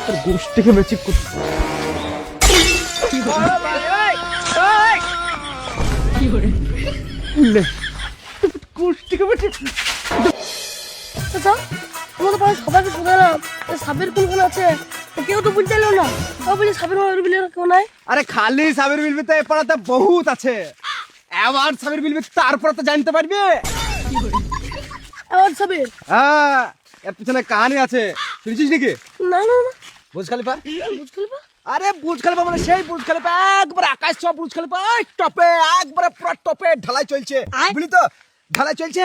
তোর গোষ্ঠীকে মেচিক করতে গোষ্ঠীকে মেচিক আচ্ছা আমাদের পাড়ায় সবাইকে শোনালাম সাবের কোন আছে কেউ তো বুঝতে চাইলো না তাও বলি সাবের বিলে কেউ নাই। আরে খালি সাবির বিলবি তো এ পাড়াতে বহুত আছে, এবার সাবির বিলবি তারপর তো জানতে পারবে। আবার সাবের হ্যাঁ, এর পিছনে কাহিনী আছে, শুনেছিস নাকি? না না না বুর্জ খলিফা। বুঝ খলিফা আরে বুর্জ খলিফা মানে সেই বুর্জ খলিফা, একবার আকাশ ছোঁয়া বুর্জ খলিফা, টপে একবারে পুরো টপে ঢালাই চলছে, বুঝলি তো? ঢালাই চলছে,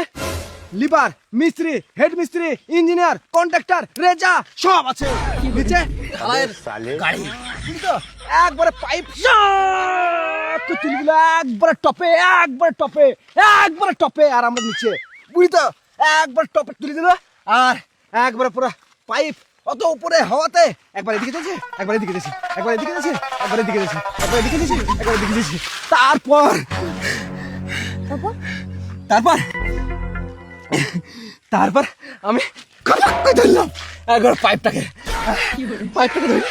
লিভার মিস্ত্রি, হেড মিস্ত্রি, ইঞ্জিনিয়ার, কন্ট্রাক্টর, রেজা সব আছে নিচে ঢালাইয়ের গাড়ি, বুঝলি তো? একবারে পাইপ তুলগুলো একবারে টপে, একবারে টপে, একবারে টপে, আর আমরা নিচে, বুঝলি তো? একবার টপে তুলে দিল আর একবারে পুরো পাইপ অত উপরে হওয়াতে একবার এদিকে যাচ্ছে, একবার এদিকে যাচ্ছে, একবার এদিকে যাচ্ছে, একবার এদিকে যাচ্ছে, একবার এদিকে যাচ্ছে, একবার এদিকে যাচ্ছে। তারপর তারপর তারপর তারপর আমি কপাক করে ধরলাম একবার পাইপটাকে ধরে,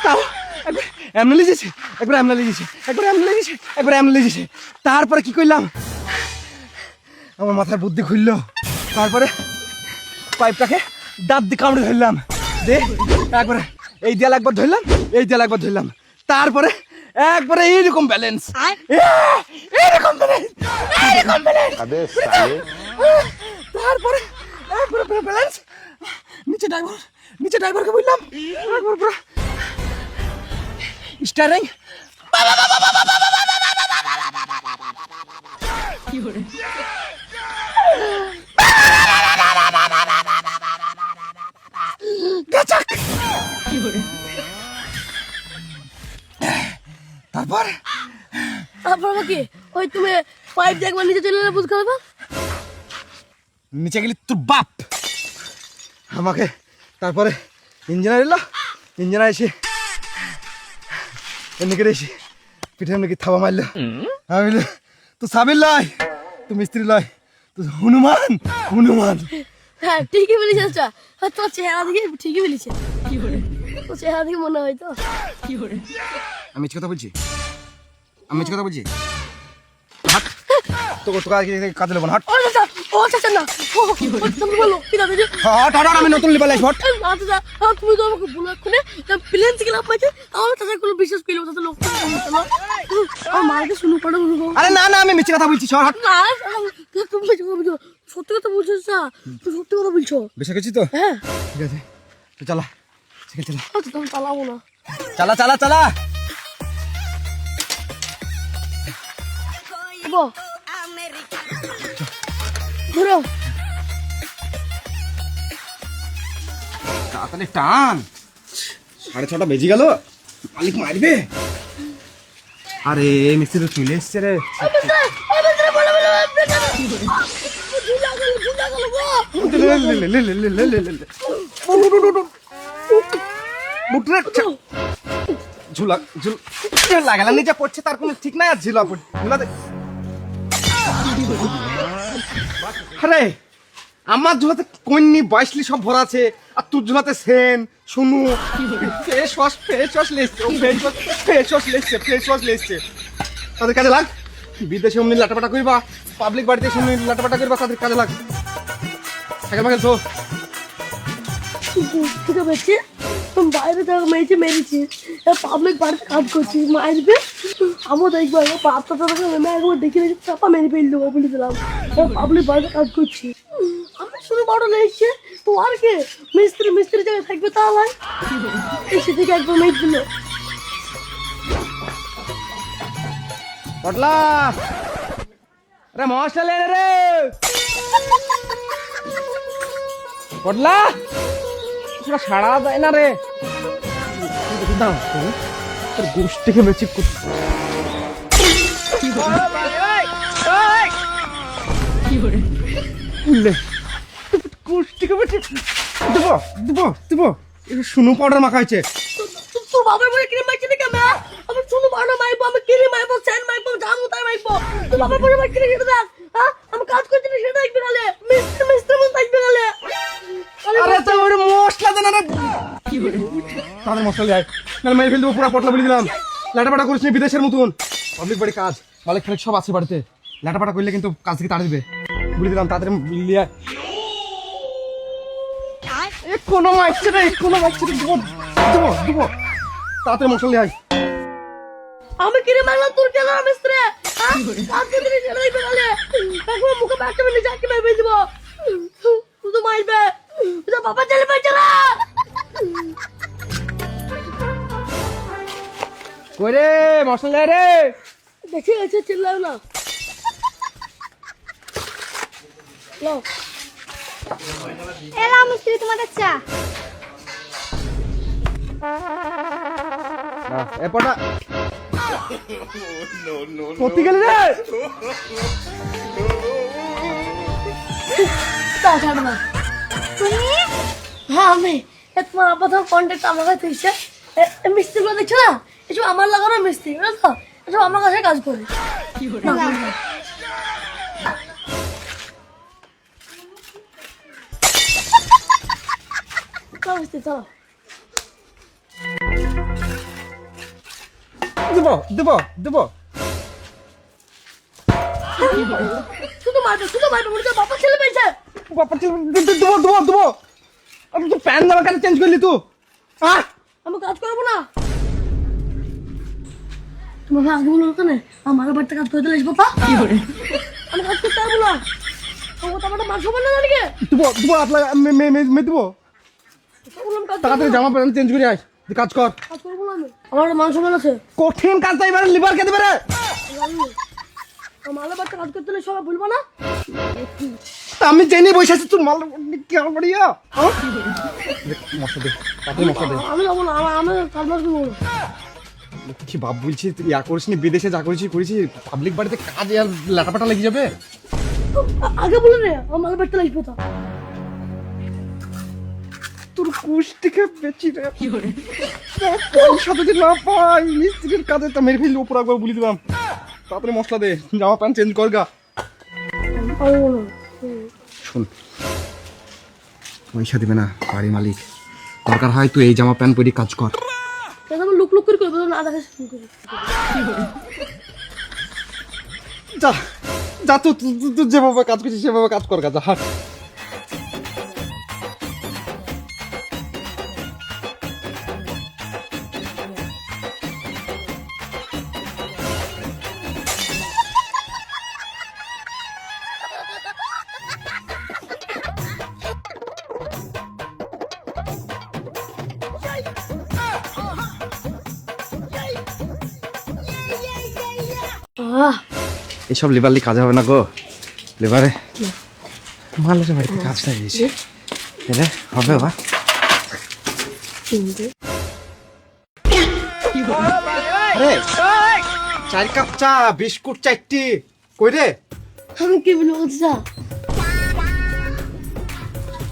তাও একবার এমনি লেগেছে, একবার এমনি লেগেছে, একবার এমনি লেগেছে, একবার এমনি লেগেছে। তারপরে কি করলাম, আমার মাথার বুদ্ধি খুললো, তারপরে পাইপটাকে দাঁত দিয়ে কামড়ে ধরলাম, দে একবারে এই দেয়াল একবার ধরলাম, এই দেয়াল একবার ধরলাম, তারপরে একবারে এইরকম ব্যালেন্স, এইরকম ব্যালেন্স, এইরকম ব্যালেন্স, তারপরে একবারে পুরো ব্যালেন্স, নিচে ড্রাইভারকে বললাম একবার পুরো স্টারিং তারপর তারপর কি ওই তুমি পাইপ দিয়ে একবার নিচে চলে গেলে বুঝ খলিফা নিচে গেলি তোর বাপ আমাকে, তারপরে ইঞ্জিনিয়ার এলো, ইঞ্জিনিয়ার এসে এমনি এসে পিঠে এমনি থাবা মারলো, আমি বললো তো সাবির লয়, তো মিস্ত্রি লয়, তো হনুমান, হনুমান। হ্যাঁ ঠিকই বলেছে আচ্ছা তোর চেহারা দেখে ঠিকই বলেছে তোর চেহারা দেখে মনে হয় তো আমি মিছ কথা বলছি, আমি মিছ কথা বলছি, হাট তোকে কাজে নেবো না, হাট ও চাচা না তুমি বলো ঠিক আছে হাট হাট, আমি নতুন লিবাল আসবো, হাট। আচ্ছা তুমি তো আমাকে বলো এক্ষুনি প্লেন থেকে লাভ পাইছে আমার চাচা কোনো বিশ্বাস করলো চাচা লোক আমার মাকে শুনে পড়ে বলবো আরে না না, আমি মিছ কথা বলছি, সর হাট। না তুমি মিথ্যে কথা বলছো সত্যি কথা বলছো চাচা তুমি সত্যি কথা বলছো বেশি করছি তো, হ্যাঁ ঠিক আছে তো চালা, সাইকেল চালা, আচ্ছা তুমি চালাবো না চালা চালা চালা। ধরো তাড়াতাড়ি টান, 6:30 বেজে গেল, মালিক মারবে। আরে মিস্ত্রি তো চলে এসছে রে, ঝুলা লাগালা নিচে পড়ছে, তার কোনো ঠিক নাই, আর ঝুলা ঝুলাতে। আরে আমার ঝুলাতে কন্যি বাইশলি সব ভরা আছে, আর তোর ঝুলাতে সেন শুনু ফেস ওয়াশ লেসছে, তাদের কাজে লাগ। বিদেশে অমনি লাটাপাটা করবা, পাবলিক বাড়িতে এসে লাটাপাটা করবা, তাদের কাজে লাগ। সাইকেল মাইকেল তো ঠিক আছে তুমি বাইরে থেকে মেরেছি পাবলিক বাড়িতে কাজ করছি মারবে আমার দেখবো বাচ্চাটা আমি একবার দেখে দেখে চাপা মেরে ফেল দেবো বলে দিলাম পাবলিক বাড়িতে কাজ করছি আমি শুরু বড় লেগেছে তো আর কে মিস্ত্রি জায়গায় থাকবে তাহলে এসে থেকে একবার মেরে দিল পটলা, আরে মশলা লে রে পটলা, তোরা সাড়া দেয় না রে, দাও তোর গোষ্ঠীকে মেচিক করতে গোষ্ঠীকে মেচিক দেবো দেবো দেবো, শুনু পাউডার মাখা হয়েছে। তোর বাবার বলে কিনে মারছি নাকি আমি শুনু পাউডার মারবো, আমি কিনে মারবো, স্যান্ড মারবো, জামু তাই মারবো, তোর বাবার বলে মার কিনে খেতে দেখ, হ্যাঁ আমি কাজ করছি না সেটা দেখবে নালে মিস্ত্রি মন থাকবে নালে আরে তো ওর মশলা দেন না তাদের মশলা লাই না মেরে ফেল দেবো পুরো পটলা বলে দিলাম লাটাপাটা করিস নি বিদেশের মতন পাবলিক বাড়ি কাজ মালিক ফালিক সব আছে বাড়িতে লাটাপাটা করলে কিন্তু কাজ থেকে তাড়া দিবে বলে দিলাম তাদের লিয়া কোনো মাইছে রে কোনো মাইছে রে দেবো তাড়াতাড়ি মশলা লিয়াই আমি কিরে মারলাম তোর কেন মিস্ত্রি আজকে দিনে ছেড়ে দিবে বলে এখন মুখে ব্যাগটা মেরে যাকে মেরে দিব তুই তো মারবে তোর বাবা চলে বেঁচে না কই রে মশলা রে দেখে গেছে চিল্লাও না লো এলা মিস্ত্রি তোমাদের চা এপটা সত্যি গেলি রে তা ছাড় না তুমি হ্যাঁ আমি তোমার আব্বা তো কন্ট্যাক্ট আমার কাছে দিচ্ছে মিস্ত্রিগুলো দেখছো না এসব আমার লাগানো মিস্ত্রি বুঝছো এসব আমার কাছে কাজ করে চলো মিস্ত্রি চলো দেবো শুধু মারবে বলে বাবা ছেলে পেয়েছে দেবো আমি তো প্যান জামা কেন চেঞ্জ করলি তুই আমি কাজ করবো না তোমার ভাই আগে বলো কেন আমার বাড়িতে কাজ করে দিলে বাবা আমি কাজ করতে পারবো না ও তো আমার মাংস বানা না নাকি দেবো আপনার মে দেবো তাড়াতাড়ি জামা প্যান্ট চেঞ্জ করে আয় কাজ কর কাজ করবো না আমি আমার মাংস বানাচ্ছে কঠিন কাজ তাই এবার লিভার খেতে পারে আমার বাড়িতে কাজ করতে হলে সবাই বলবো না আমি জেনে বসে আছি তুই মাল কি আর বড়িয়া মশলা দে তাড়াতাড়ি মশলা দে আমি যাবো না আমি কাজ বাজ করবো না কি বাপ বলছি তুই ইয়া করিস নি বিদেশে যা করেছি পাবলিক বাড়িতে কাজ আর লাটাপাটা লেগে যাবে আগে বলে রে আমার বাড়িতে লাগবে তো তোর কুষ্টিকে বেচি রে পয়সা যদি না পাই মিস্ত্রির কাজে তা মেরে ফেললি উপর একবার বলে দিলাম তাড়াতাড়ি মশলা দে জামা প্যান্ট চেঞ্জ কর গা পারবো না শোন পয়সা দিবে না বাড়ি মালিক দরকার হয় তুই এই জামা প্যান্ট পরে কাজ কর কেন আমি লুক করে করবো না দেখে শুরু করি যা যা তুই যেভাবে কাজ করছিস সেভাবে কাজ কর গা যা হাট এসব লিভারলি কাজ হবে না গো লিভারে মালের বাড়িতে কাজটা গিয়েছে এলে হবে বা আরে 4 কাপ চা বিস্কুট 4টি কই রে আমি কি বলবো যা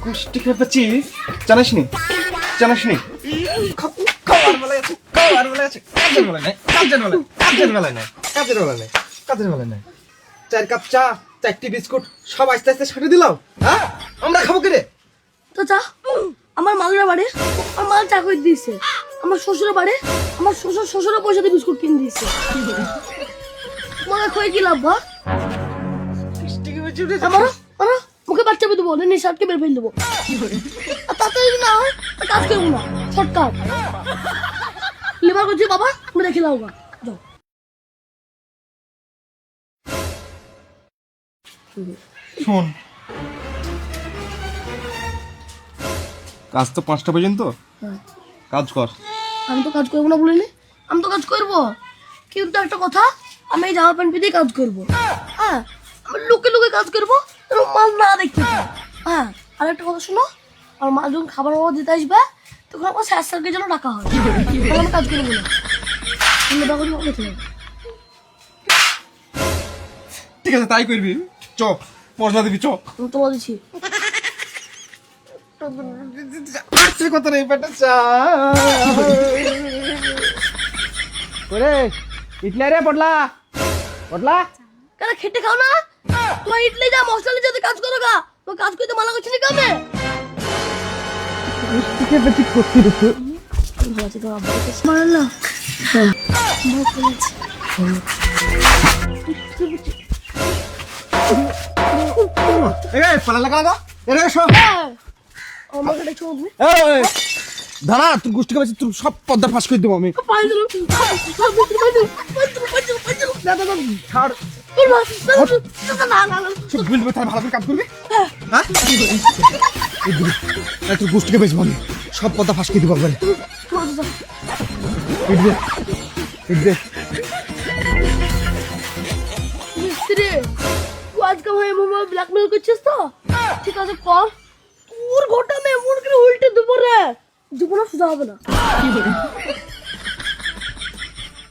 কুষ্টি খেপেছি জানিস নি খাবার বেলায় আছে কাজের বেলায় নাই কাজের বেলায় নাই 4 কাপ চা 4টি বিস্কুট সব আস্তে আস্তে সাটে দিলাম হ্যাঁ আমরা খাবো কি রে তো চা আমার মালুরা বাড়ি আমার মাল চা করে দিয়েছে আমার শ্বশুরের বাড়ি আমার শ্বশুরের পয়সা দিয়ে বিস্কুট কিনে দিয়েছে মনে খয়ে কি লাভ বা আমারও মুখে বাচ্চা বেঁধে দেবো নি শার্টকে বের ফেলে দেবো আর তাতে যদি না হয় কাজ করবো না শর্টকাট লেবার করছি বাবা আমি দেখে লাও গা যাও শোন কাজ তো 5টা পর্যন্ত কাজ কর আমি তো কাজ করবো না বলিনি আমি তো কাজ করবো কিন্তু একটা কথা আমি এই জামা প্যান্ট দিয়ে কাজ করবো হ্যাঁ আমি লুকে কাজ করবো মাল না দেখতে চাই হ্যাঁ আর একটা কথা শোনো আর মা যখন খাবার বাবা দিতে আসবে তখন আমার স্যারকে যেন ডাকা হয় তখন আমি কাজ করবো না ঠিক আছে তাই করবি চ মশলা দিবি চ আমি তো বলছি আসছে কত রে পেটে চা ওরে ইটলা রে পটলা কেন খেটে খাও না তোমার ইডলি যা মশলা যাতে কাজ করো গা তোমার কাজ করতে মানা করছি না কামে গোষ্ঠীকে ঠিক করতে দিচ্ছে। বলছি তো আব্বাকে মারলা হ্যাঁ বহুত বলেছি এই পালা লাগা এরে এসো। আমাকে দেখছো আপনি এই দাঁড়া, তোর গোষ্ঠীকে বেশি তোর সব পদ্মা ফাঁস করে দেবো আমি। পাই দিল না না না ছাড়, না না না সব বলবে তাই ভালো করে কাজ করবি। হ্যাঁ তোর গোষ্ঠীকে বেশি আমি সব পদ্মা ফাঁস করে দেবো একবারে। মিস্ত্রি তুই আজকে ভাই মামা ব্ল্যাকমেল করছিস তো ঠিক আছে কর তোর ঘটা মে এমন করে উল্টে দেবো রে জীবনে সোজা হবে না